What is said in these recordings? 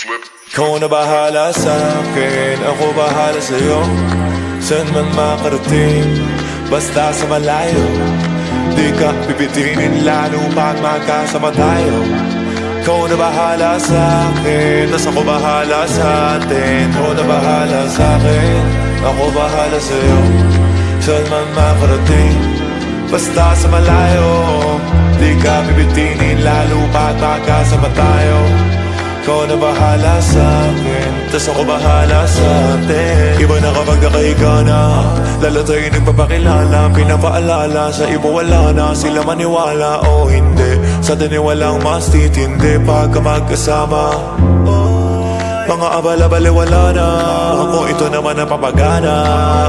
Flip. Ikaw na bahala sa'kin, ako bahala sa'yo. Saan man makarating, basta sa malayo. Di ka pipitinin lalo pag magkasama tayo. Ikaw na bahala sa'kin, tas ako bahala sa'tin. Ikaw na bahala sa'kin, ako bahala sa'yo. Saan man makarating, basta sa malayo. Di ka pipitinin lalo pag magkasama tayo. Ikaw na bahala sa'kin, tas ako bahala sa'tin. Iba na kapag nakahiga na, lalo tayo nagpapakilala. Pinapaalala sa iba wala na, sila maniwala o hindi. Sa atin walang mas titindi pagka magkasama. Mga abala-bali wala na, ako ito naman ang papagana.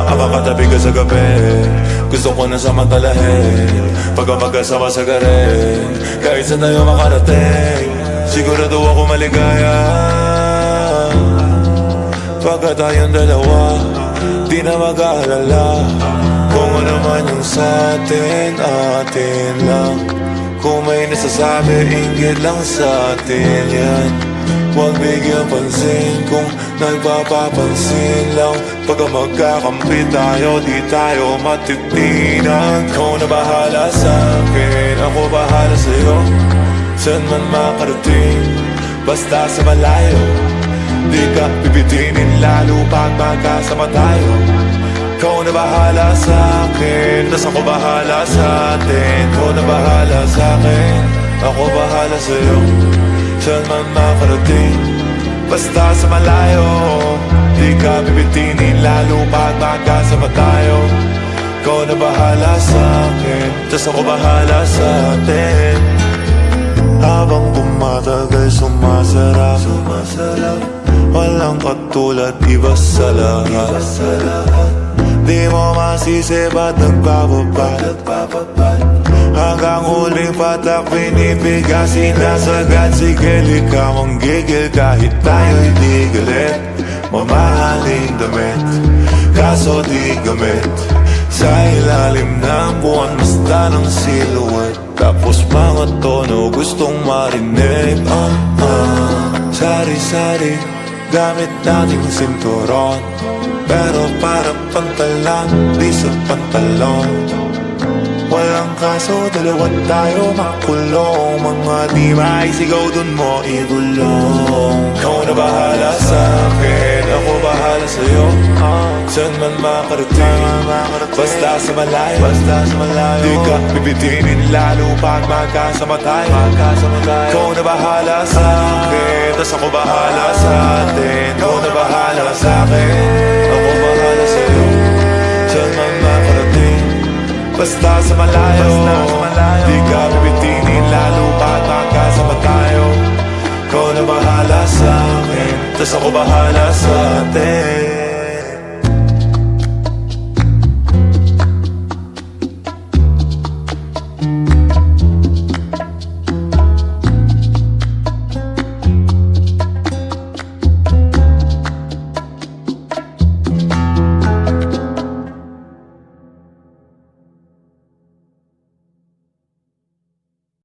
Ang makatabi ka sa gabi, gusto ko na samantalahin. Pagka magkasama sa garin, kahit saan tayo makarating, sigurado ako maligaya. Pagka tayong dalawa, di na mag-aalala. Kung ano man yung sa'tin, atin lang. Kung may nasasabi, inggit lang sa'tin yan. Huwag bigyan pansin kung nagpapapansin lang. Pagka magkakampi tayo, di tayo matitinan. Ikaw na bahala sa'kin, ako bahala sa'yo. Saan man makarating, basta sa malayo. Di ka pipitinin lalo pag magkasama tayo. Ikaw na bahala sa'kin, tas ako bahala sa'tin. Ikaw na bahala sa'kin, ako bahala sa'yo. Saan man makarating, basta sa malayo. Di ka pipitinin lalo pag magkasama tayo. Ikaw na bahala sa'kin, tas ako bahala sa'tin. Habang tumatagal sumasarap, walang katulad, iba sa lahat. Di mo masisi ba't nagpapabad. Hanggang huling patak pinipigasin na sagad. Sige lika manggigil kahit tayo'y di galit. Mamahaling damit, kaso di gamit. Sa ilalim ng buwan, basta ng silhouette. Tapos mga tono gustong marinig. Sari-sari, gamit nating sinturon. Pero parang pantalan, di sa pantalon. Walang kaso, dalawa tayo makulong. Mga di maisigaw dun mo igulong. Ikaw na bahala sa'kin, ako bahala sa'yo. Saan man makarating, basta sa malayo. Di ka pipitinin lalo pag magkasama tayo. Ikaw na bahala sa'kin, tas ako bahala sa'tin. Ikaw na bahala sa'kin, ako bahala sa'yo. Saan man makarating, basta sa malayo. Di ka pipitinin lalo pag magkasama tayo. Ikaw na bahala sa'kin, tas ako bahala sa'tin.